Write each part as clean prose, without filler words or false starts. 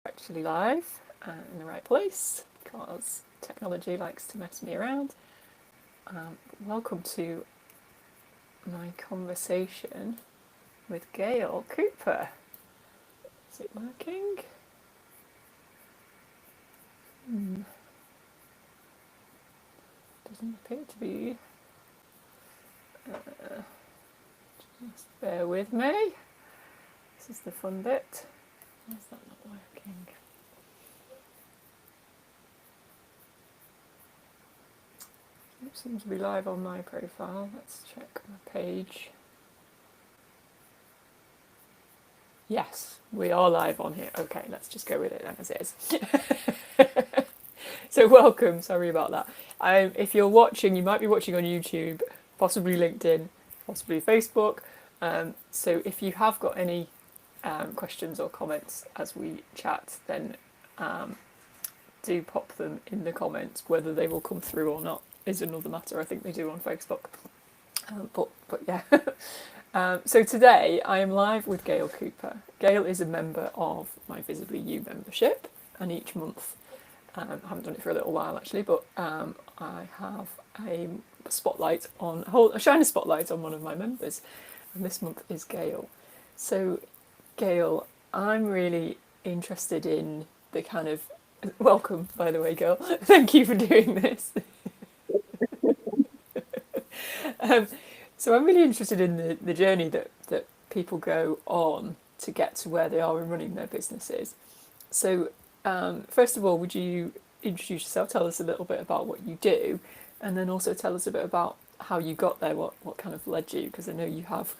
Actually live in the right place because technology likes to mess me around. Welcome to my conversation with Gail Cooper. Is it working? Doesn't appear to be. Just bear with me. This is the fun bit. Why is that not working? It seems to be live on my profile. Let's check my page. Yes, we are live on here. Okay, let's just go with it then as it is. So welcome, sorry about that. If you're watching, you might be watching on YouTube, possibly LinkedIn, possibly Facebook. So if you have got any questions or comments as we chat, then do pop them in the comments. Whether they will come through or not is another matter. I think they do on Facebook. But yeah. So today I am live with Gail Cooper. Gail is a member of my Visibly You membership, and each month, I haven't done it for a little while actually, but I have a spotlight on, a shine a spotlight on one of my members, and this month is Gail. So Gail, I'm really interested in the kind of, welcome by the way, Gail, thank you for doing this. So I'm really interested in the journey that people go on to get to where they are in running their businesses. So first of all, would you introduce yourself, tell us a little bit about what you do, and then also tell us a bit about how you got there, what kind of led you, because I know you have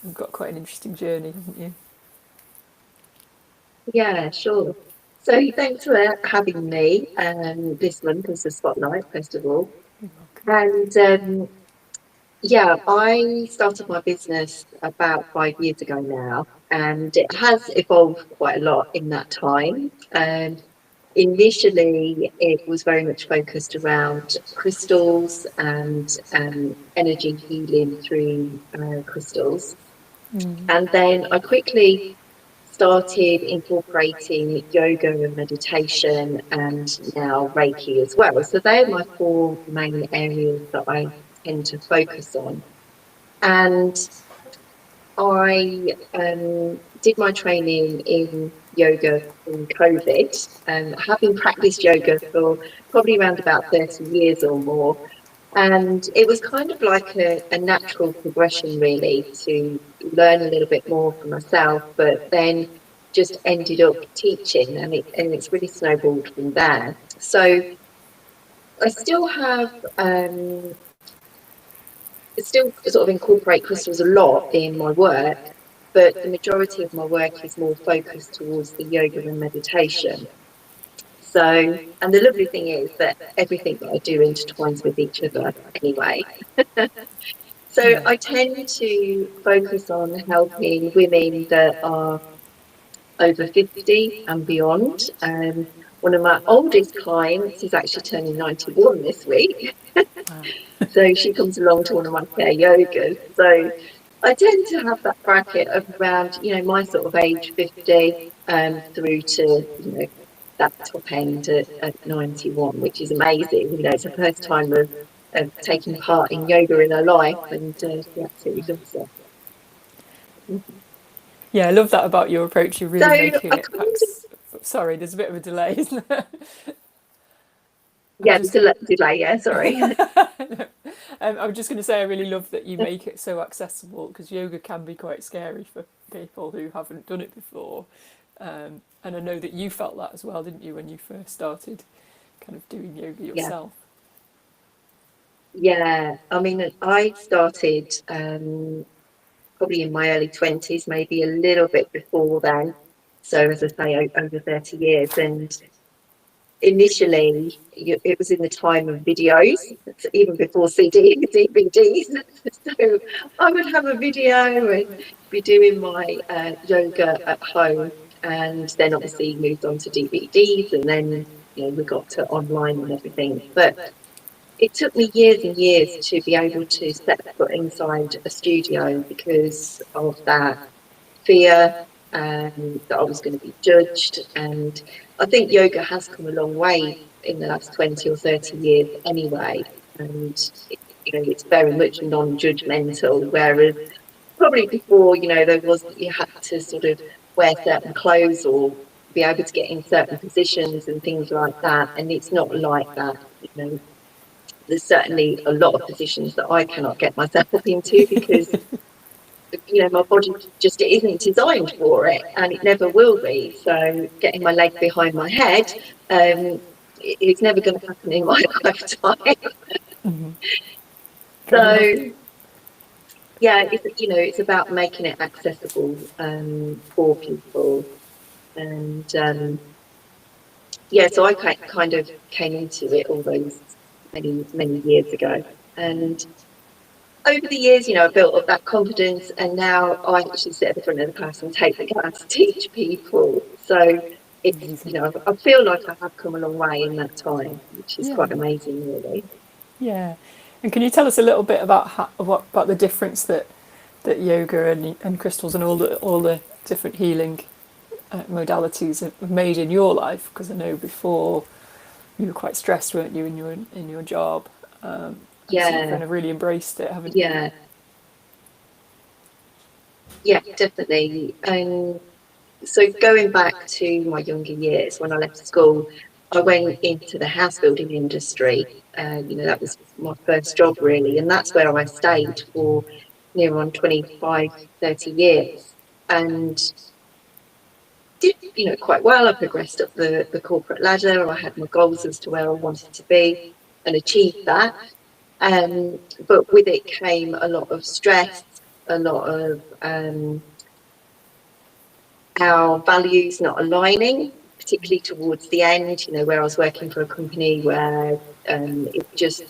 you've got quite an interesting journey, haven't you? Yeah, sure. So thanks for having me this month as a spotlight, first of all. You're welcome. And yeah, I started my business about 5 years ago now, and it has evolved quite a lot in that time. Initially, it was very much focused around crystals and energy healing through crystals. And then I quickly started incorporating yoga and meditation and now Reiki as well. So they're my four main areas that I tend to focus on. And I did my training in yoga in COVID, having practiced yoga for probably around about 30 years or more. And it was kind of like a natural progression, really, to learn a little bit more for myself, but then just ended up teaching, and it's really snowballed from there. So I still have still sort of incorporate crystals a lot in my work, but the majority of my work is more focused towards the yoga and meditation. So, and the lovely thing is that everything that I do intertwines with each other anyway. So Yeah. I tend to focus on helping women that are over 50 and beyond. One of my oldest clients is actually turning 91 this week. Wow. So she comes along to one of my pair yogas. So I tend to have that bracket of around, my sort of age 50 through to, that top end at 91, which is amazing. It's the first time of taking part in yoga in her life, and she absolutely loves it. Yeah, I love that about your approach. You're So really I making it. kind of, Sorry, there's a bit of a delay, isn't there? I was yeah, just delay, yeah, sorry. I was just going to say I really love that you make it so accessible, because yoga can be quite scary for people who haven't done it before. And I know that you felt that as well, didn't you, when you first started kind of doing yoga Yeah, yourself? yeah. I mean, I started probably in my early 20s, maybe a little bit before then. So, as I say, over 30 years. And initially, it was in the time of videos, even before CD, DVDs. So, I would have a video and be doing my yoga at home. And then obviously moved on to DVDs, and then we got to online and everything. But it took me years and years to be able to step foot inside a studio because of that fear. that I was going to be judged. And I think yoga has come a long way in the last 20 or 30 years anyway. And, it's very much non-judgmental, whereas probably before, there was, you had to sort of wear certain clothes or be able to get in certain positions and things like that. And it's not like that, There's certainly a lot of positions that I cannot get myself into because my body just isn't designed for it, and it never will be. So getting my leg behind my head, it's never going to happen in my lifetime. Fair enough. So yeah, it's about making it accessible for people, and so I kind of came into it all those many years ago, and over the years, I built up that confidence, and now I actually sit at the front of the class and take the class to teach people. So it's, Amazing. I feel like I have come a long way in that time, which is Yeah. quite amazing, really. Yeah. And can you tell us a little bit about about the difference that yoga and crystals and all the different healing modalities have made in your life? Because I know before you were quite stressed, weren't you, in your job? And so you've kind Yeah, of really embraced it, haven't you? yeah, yeah, definitely. And so going back to my younger years, when I left school, I went into the house building industry. That was my first job, really. And that's where I stayed for near on 25, 30 years. And did, quite well. I progressed up the corporate ladder. I had my goals as to where I wanted to be and achieved that. But with it came a lot of stress, a lot of our values not aligning, particularly towards the end, where I was working for a company where it just,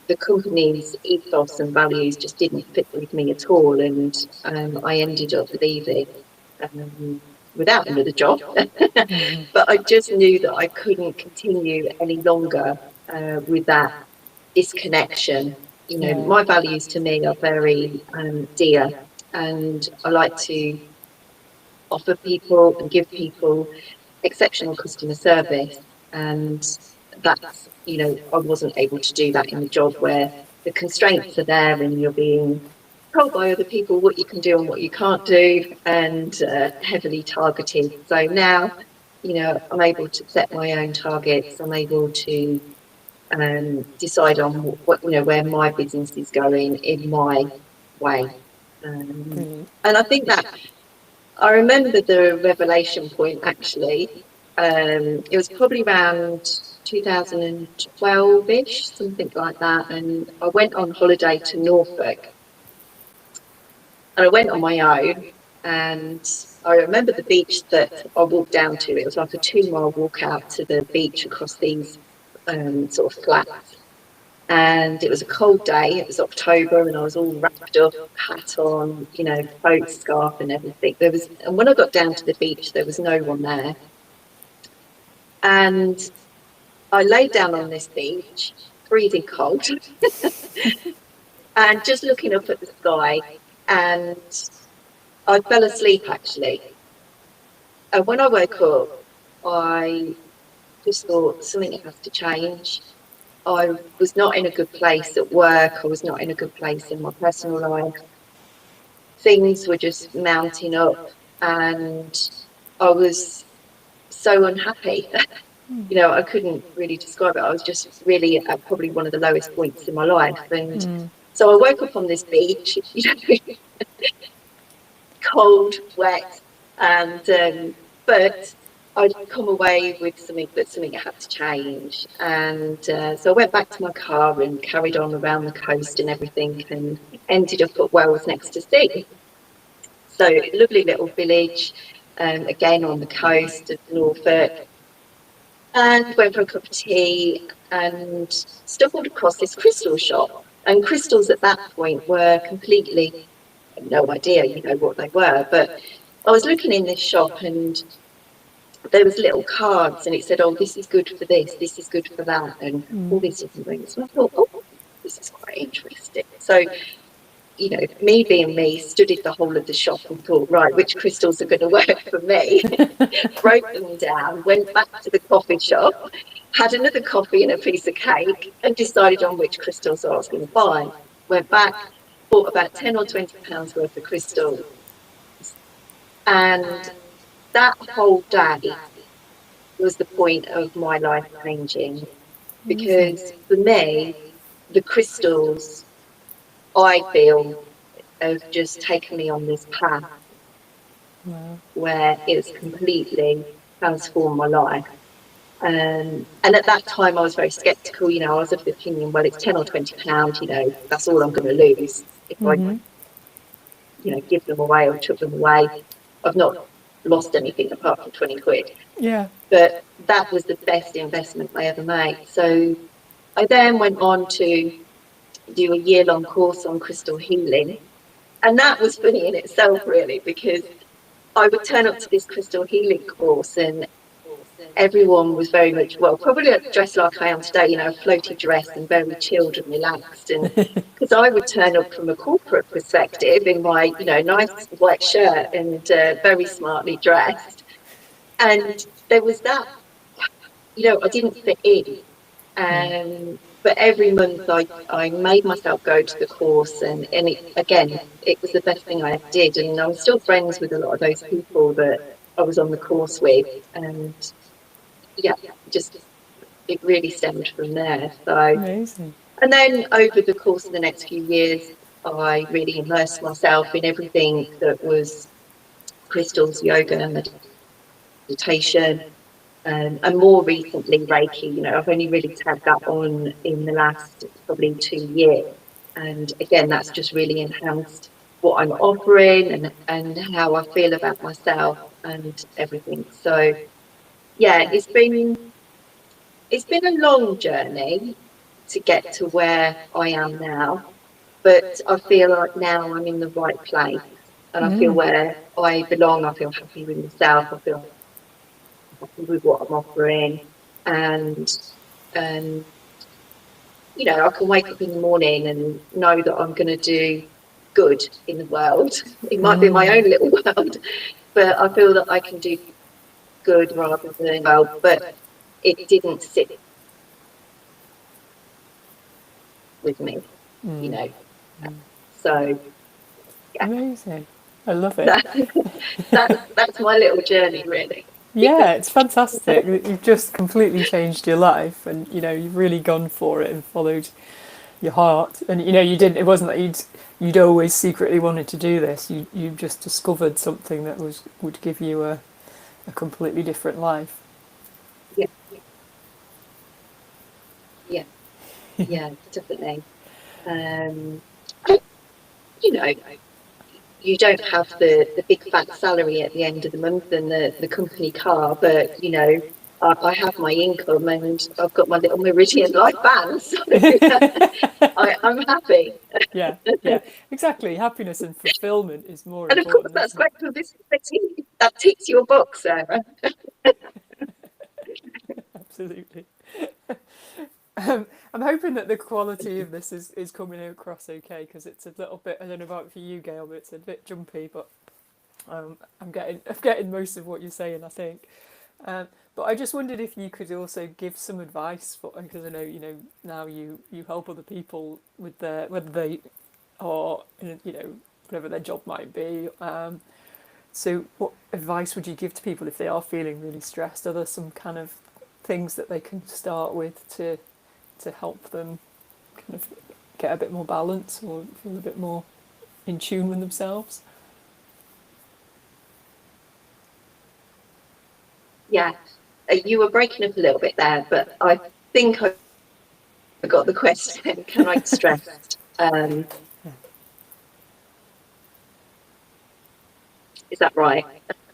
the company's ethos and values just didn't fit with me at all. And I ended up leaving without another job. But I just knew that I couldn't continue any longer with that disconnection. Yeah. My values to me are very dear, and I like to offer people and give people exceptional customer service. And that's, I wasn't able to do that in the job where the constraints are there and you're being told by other people what you can do and what you can't do, and heavily targeted. So now, I'm able to set my own targets. I'm able to decide on what, where my business is going in my way. Brilliant. And I think that I remember the revelation point actually. It was probably around 2012-ish, something like that. And I went on holiday to Norfolk, and I went on my own. And I remember the beach that I walked down to. It was like a 2-mile walk out to the beach across these sort of flats. And it was a cold day. It was October, and I was all wrapped up, hat on, coat, scarf, and everything. And when I got down to the beach, there was no one there. And I lay down on this beach, freezing cold, and just looking up at the sky. And I fell asleep actually. And when I woke up, I just thought something has to change. I was not in a good place at work. I was not in a good place in my personal life. Things were just mounting up, and I was so unhappy. I couldn't really describe it. I was just really at probably one of the lowest points in my life. And so I woke up on this beach, cold, wet, and but I'd come away with something had to change. And so I went back to my car and carried on around the coast and everything, and ended up at Wells next to sea. So lovely little village, again on the coast of Norfolk, and went for a cup of tea and stumbled across this crystal shop. And crystals at that point were completely, no idea, what they were. But I was looking in this shop, and there was little cards, and it said, "Oh, this is good for this is good for that," and all these different things. And I thought, oh, this is quite interesting. So you know, me being me, studied the whole of the shop and thought, right, which crystals are going to work for me? Wrote them down, went back to the coffee shop, had another coffee and a piece of cake, and decided on which crystals I was going to buy. Went back, bought about 10 or 20 pounds worth of crystals. And that whole day was the point of my life changing, Amazing. because for me, the crystals, I feel, have just taken me on this path Wow. where it's completely transformed my life. And at that time, I was very skeptical. You know, I was of the opinion, well, it's 10 or 20 pounds, you know, that's all I'm going to lose if I, Mm-hmm. you know, give them away or took them away. I've not lost anything apart from 20 quid. Yeah. But that was the best investment I ever made. So I then went on to do a year-long course on crystal healing. And that was funny in itself, really, because I would turn up to this crystal healing course and everyone was very much, well, probably dressed like I am today, you know, a floaty dress and very chilled and relaxed. And because I would turn up from a corporate perspective in my, you know, nice white shirt and very smartly dressed. And there was that, you know, I didn't fit in. But every month I made myself go to the course, and it, again, it was the best thing I ever did. And I'm still friends with a lot of those people that I was on the course with. And yeah, just it really stemmed from there. So, Amazing. and then over the course of the next few years, I really immersed myself in everything that was crystals, yoga, meditation, and more recently Reiki. You know, I've only really tagged that on in the last probably 2 years, and again, that's just really enhanced what I'm offering and how I feel about myself and everything. So yeah, it's been a long journey to get to where I am now, but I feel like now I'm in the right place and I feel Mm. where I belong. I feel happy with myself. I feel happy with what I'm offering, and um, you know, I can wake up in the morning and know that I'm going to do good in the world. It might be my Mm. own little world, but I feel that I can do good rather than well. But it didn't sit with me, you Mm. know. So yeah, Amazing. I love it. that, that's my little journey, really. Yeah, it's fantastic. You've just completely changed your life, and you know you've really gone for it and followed your heart. And you know you didn't. It wasn't that you'd always secretly wanted to do this. You just discovered something that would give you a completely different life. Yeah, yeah, yeah, definitely. Um, you know, you don't have the big fat salary at the end of the month and the company car, but you know, I have my income and I've got my little Meridian light band, so I'm happy. Yeah, yeah, exactly. Happiness and fulfillment is more And of course, important, that's isn't it? great publicity. That ticks your box, Sarah. Absolutely. I'm hoping that the quality of this is coming across okay because it's a little bit. I don't know about for you, Gail, but it's a bit jumpy. But I'm getting most of what you're saying, I think. Um, but I just wondered if you could also give some advice for because I know now you help other people with their whether they are whatever their job might be. So what advice would you give to people if they are feeling really stressed? Are there some kind of things that they can start with to help them kind of get a bit more balance or feel a bit more in tune with themselves? Yeah, you were breaking up a little bit there, but I think I got the question. Can I get stressed? Is that right?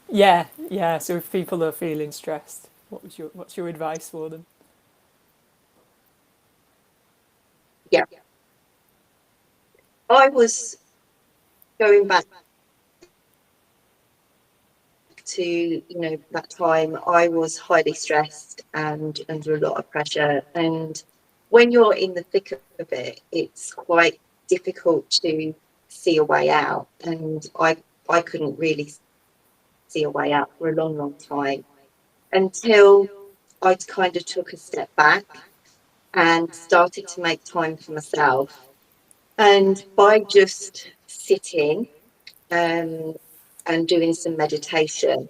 Yeah, yeah. So if people are feeling stressed, what's your advice for them? Yeah, I was going back to, you know, that time I was highly stressed and under a lot of pressure. And when you're in the thick of it, it's quite difficult to see a way out, and I couldn't really see a way out for a long time until I kind of took a step back and started to make time for myself. And by just sitting um, and doing some meditation,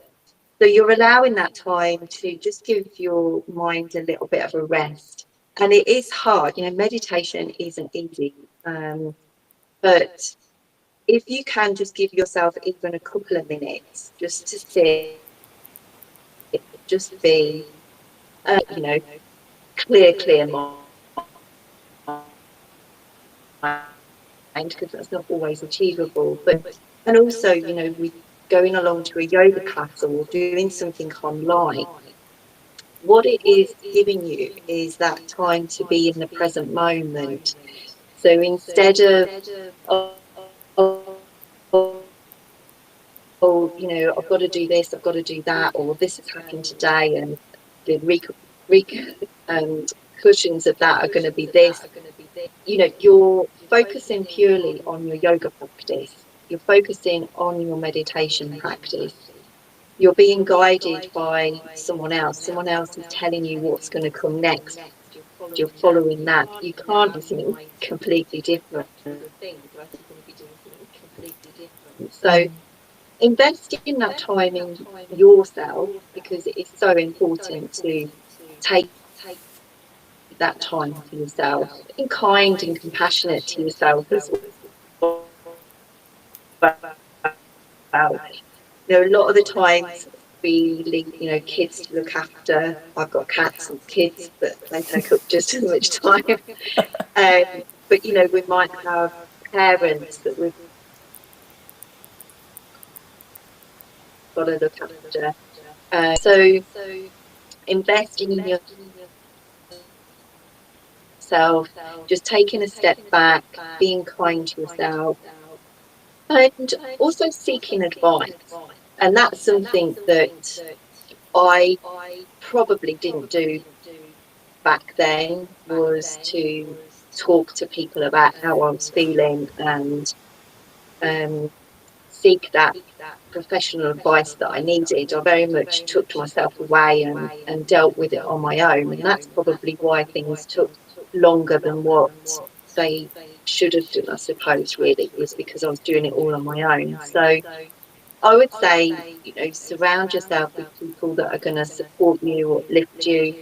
so you're allowing that time to just give your mind a little bit of a rest. And it is hard, you know, meditation isn't easy. But if you can just give yourself even a couple of minutes just to sit, just be, you know, clear mind, because that's not always achievable. But and also, you know, we going along to a yoga class or doing something online, what it is giving you is that time to be in the present moment. So instead of, oh, you know, I've got to do this, I've got to do that, or this has happened today, and the cushions of that are going to be this. You know, you're focusing purely on your yoga practice. You're focusing on your meditation practice. You're being guided by someone else is telling you what's going to come next. You're following that. You can't be doing something completely different. So invest in that time in yourself, because it is so important to take that time for yourself, being kind and compassionate to yourself as well. You know, a lot of the times we leave, you know, kids to look after. I've got cats and kids, but they take up just as much time. But, you know, we might have parents that we've got to look after. So investing in yourself, just taking a step back, being kind to yourself, and also seeking advice. And that's something that I probably didn't do back then, was to talk to people about how I was feeling and um, seek that professional advice that I needed. I very much took myself away and dealt with it on my own. And that's probably why things took longer than what they should have done, I suppose, really, was because I was doing it all on my own. So I would say, you know, surround yourself with people that are going to support you, uplift you,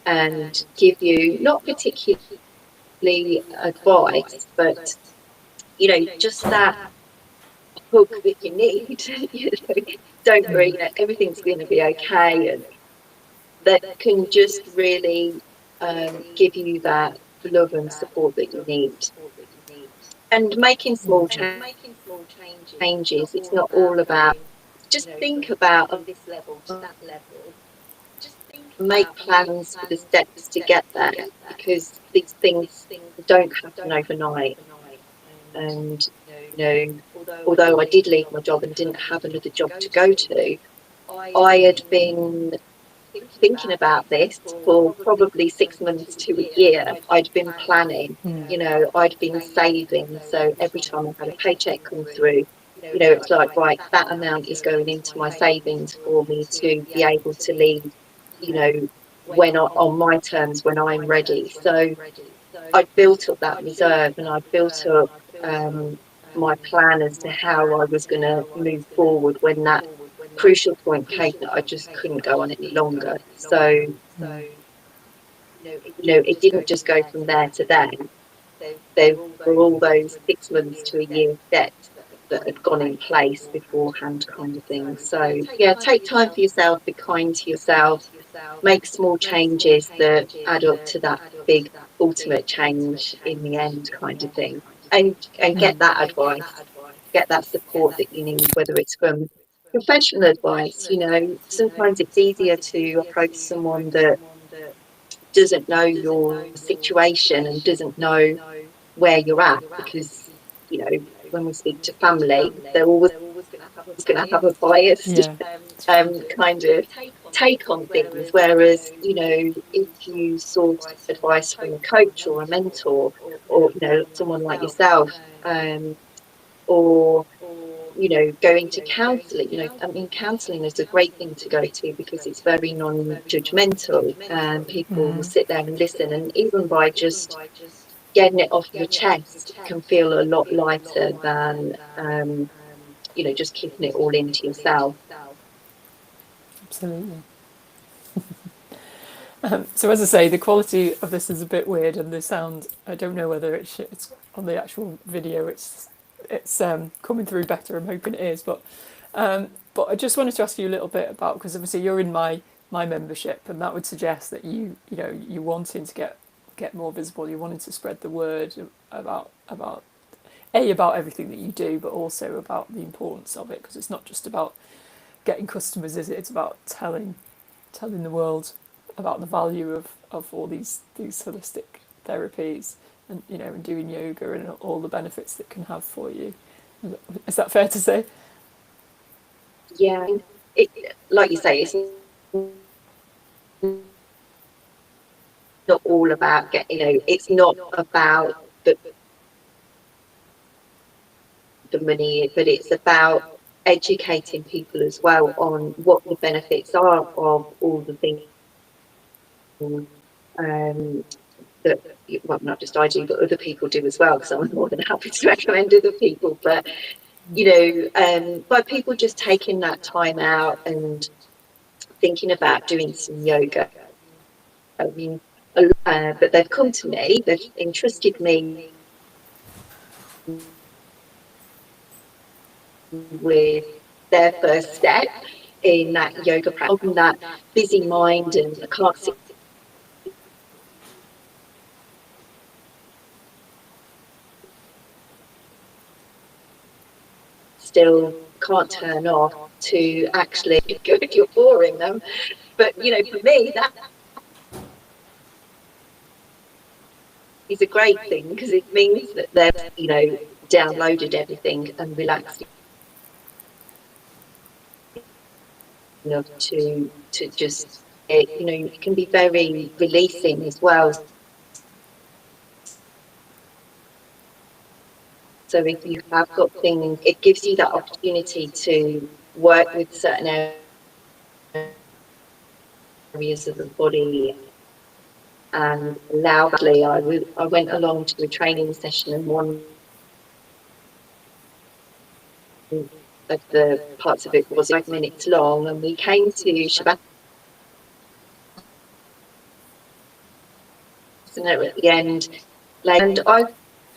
and give you not particularly advice, but, you know, just that hug that you need. You know, don't worry, you know, everything's going to be okay, and that can just really give you that love and support that you need. And making small changes, it's not all about, just think about, from this level to that level, make plans for the steps to get there, because these things don't happen overnight. And, you know, although I did leave my job and didn't have another job to go to, I had been thinking about this for probably 6 months to a year. I'd been planning, you know, I'd been saving. So every time I had a paycheck come through, you know, it's like, right, that amount is going into my savings for me to be able to leave, you know, when on my terms, when I'm ready. So I built up that reserve, and I built up my plan as to how I was going to move forward when that crucial point came that I just couldn't go on any longer. So, you know, it didn't just go from there to then. There were all those 6 months to a year steps that had gone in place beforehand, kind of thing. So, yeah, take time for yourself, be kind to yourself, make small changes that add up to that big ultimate change in the end, kind of thing. And get that advice, get that support that you need, whether it's from professional advice. You know, sometimes it's easier to approach someone that doesn't know your situation and doesn't know where you're at, because, you know, when we speak to family, they're always going to have a biased Yeah. kind of take on things. Whereas, you know, if you sought advice from a coach or a mentor, or, you know, someone like yourself, um, or going to counselling. I mean, counselling is a great thing to go to because it's very non-judgmental, and people will sit there and listen, and even by just getting it off your chest can feel a lot lighter than just keeping it all into yourself. Absolutely. So as I say, the quality of this is a bit weird, and the sound, I don't know whether it's on the actual video. It's coming through better. I'm hoping it is, but I just wanted to ask you a little bit about, because obviously you're in my membership, and that would suggest that you wanting to get more visible. You wanting to spread the word about everything that you do, but also about the importance of it, because it's not just about getting customers, is it? It's about telling the world about the value of all these holistic therapies, and and doing yoga and all the benefits that can have for you. Is that fair to say? Yeah, like you say, it's not all about it's not about the money, but it's about educating people as well on what the benefits are of all the things that, well, not just I do, but other people do as well, because I'm more than happy to recommend other people. But by people just taking that time out and thinking about doing some yoga, I mean, but they've come to me, they've entrusted me with their first step in that yoga practice, that busy mind, and I can't sit still, can't turn off, to actually good, you're boring them. But for me, that is a great thing, because it means that they've downloaded everything and relaxed enough to just it can be very releasing as well. So if you have got things, it gives you that opportunity to work with certain areas of the body, and loudly. I went along to a training session, and one of the parts of it was 5 minutes long, and we came to Shavasana at the end, and I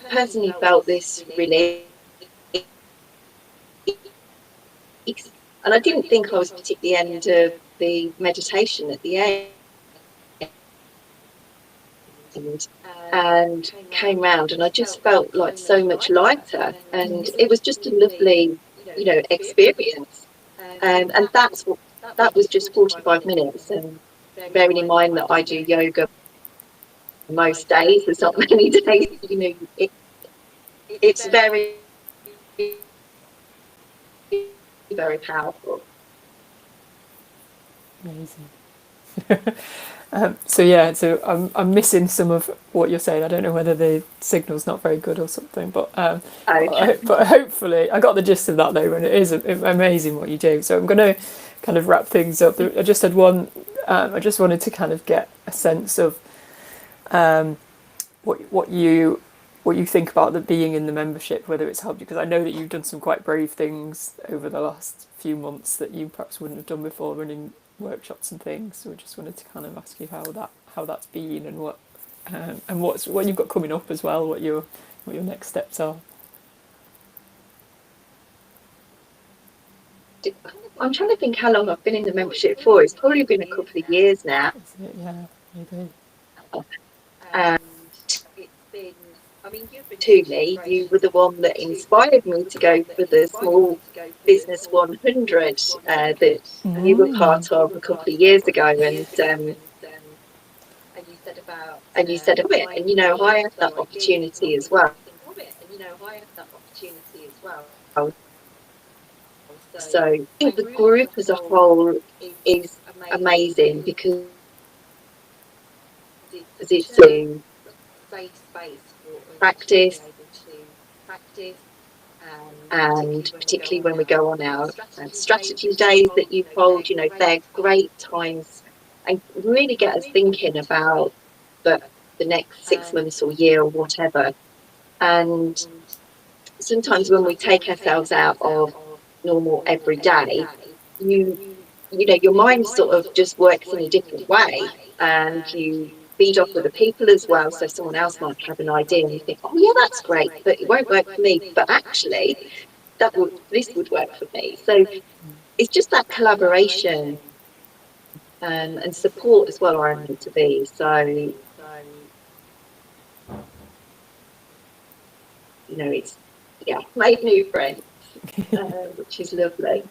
personally felt this release, and I didn't think I was particularly end of the meditation at the end, and came round, and I just felt like so much lighter, and it was just a lovely experience. And that was just 45 minutes, and bearing in mind that I do yoga most days, there's not many days, it's very, very powerful. Amazing. So I'm missing some of what you're saying. I don't know whether the signal's not very good or something, Okay. but hopefully I got the gist of that though, and it is amazing what you do. So I'm going to kind of wrap things up. I just had one. I just wanted to kind of get a sense of what you think about the being in the membership, whether it's helped you, because I know that you've done some quite brave things over the last few months that you perhaps wouldn't have done before, running workshops and things. So I just wanted to kind of ask you how that's been, and what you've got coming up as well, what your next steps are. I'm trying to think how long I've been in the membership for. It's probably been a couple of years now. Is it? Yeah, maybe. And it's been, I mean, to me, you were the one that inspired me to go for the Small Business 100 that you were part of a couple of years ago, and you said about it, and I had that opportunity as well. So I think the group as a whole is amazing, because it's a practice And particularly when we go on our strategy days that you hold, you know, they're great times and really get us thinking about the next 6 months or year or whatever. And sometimes when we take ourselves out of normal everyday, you you know, your mind sort of just works in a different way, and you feed off other people as well. So someone else might have an idea and you think, oh yeah, that's great, but it won't work for me. But actually this would work for me. So it's just that collaboration and support as well are meant to be. So, you know, it's, yeah, made new friends, which is lovely.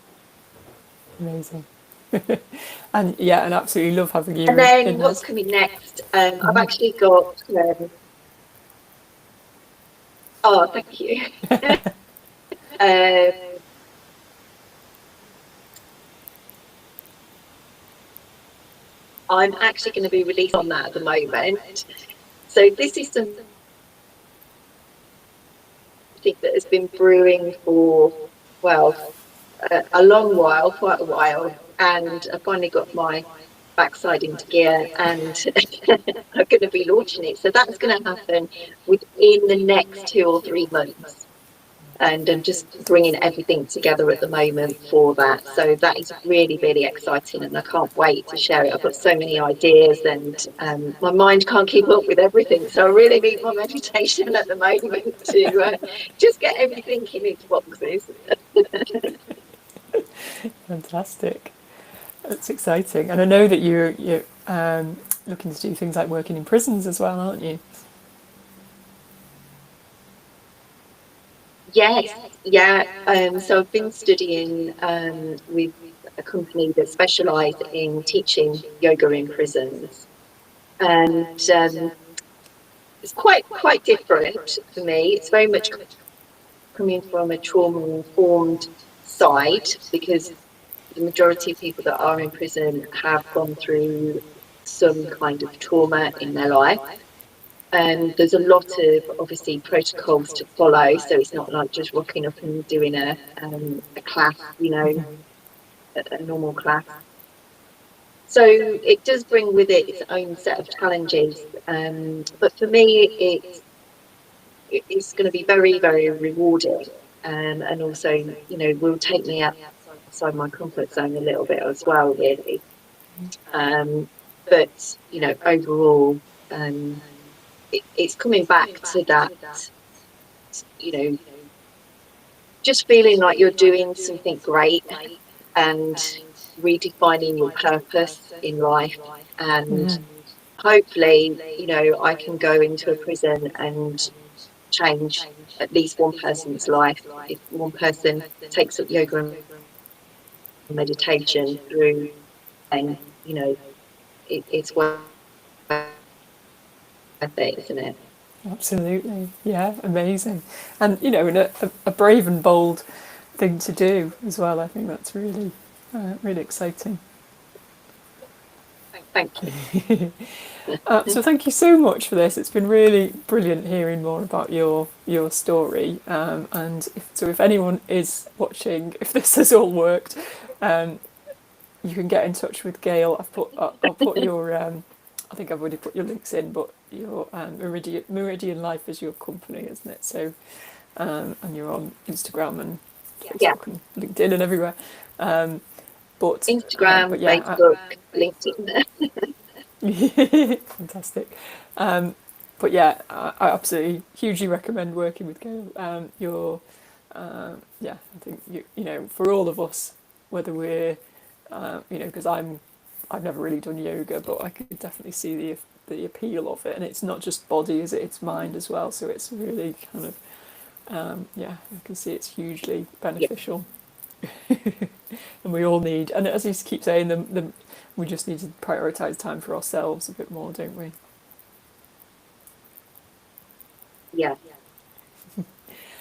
Amazing. And yeah, and absolutely love having you And then in what's this. coming next? I've actually got, oh, thank you. um, I'm actually going to be released on that at the moment. So this is something that has been brewing for, well, a long while, quite a while. And I finally got my backside into gear and I'm going to be launching it. So that's going to happen within the next 2 or 3 months. And I'm just bringing everything together at the moment for that. So that is really, really exciting, and I can't wait to share it. I've got so many ideas, and my mind can't keep up with everything. So I really need my meditation at the moment to just get everything in its boxes. Fantastic. That's exciting. And I know that you're looking to do things like working in prisons as well, aren't you? Yes, yeah. So I've been studying with a company that specialise in teaching yoga in prisons, and it's quite different for me. It's very much coming from a trauma-informed side, because the majority of people that are in prison have gone through some kind of trauma in their life. And there's a lot of obviously protocols to follow, so it's not like just rocking up and doing a class, you know, a normal class. So it does bring with it its own set of challenges. But for me, it's going to be very, very rewarding, and also, you know, will take me outside my comfort zone a little bit as well, really. But you know, overall, it's coming back to that, you know, just feeling like you're doing something great and redefining your purpose in life. And hopefully, you know, I can go into a prison and change at least one person's life. If one person takes up yoga and meditation through, and you know, it's worth it, isn't it? Absolutely. Yeah, amazing. And, you know, and a brave and bold thing to do as well. I think that's really, really exciting. Thank you. So thank you so much for this. It's been really brilliant hearing more about your story. And if anyone is watching, if this has all worked, you can get in touch with Gail. I'll put your I think I've already put your links in, but your Meridian Life is your company, isn't it? So and you're on Instagram and Yeah, Facebook and LinkedIn and everywhere. Instagram, But yeah, Facebook, LinkedIn. fantastic. But yeah, I absolutely hugely recommend working with Gail. Yeah, I think you know, for all of us, whether we're you know, because I've never really done yoga, but I could definitely see the appeal of it, and it's not just body, is it? It's mind as well. So it's really kind of yeah, I can see it's hugely Yeah, beneficial. And we all need, and as you keep saying, we just need to prioritise time for ourselves a bit more, don't we? yeah.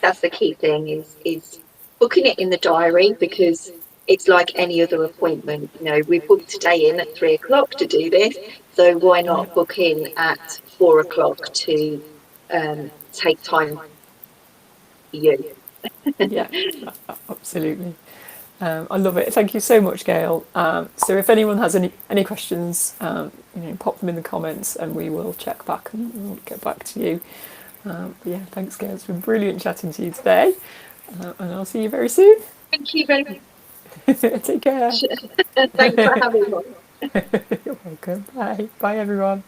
That's the key thing, is booking it in the diary, because it's like any other appointment. You know, we booked today in at 3 o'clock to do this, so why not book in at 4 o'clock to take time for you? Yeah, absolutely. I love it. Thank you so much, Gail. So if anyone has any questions, pop them in the comments, and we will check back and we'll get back to you. But yeah, thanks, Gail. It's been brilliant chatting to you today, and I'll see you very soon. Thank you very much. Take care. Thanks for having me. You're welcome. Bye. Bye, everyone.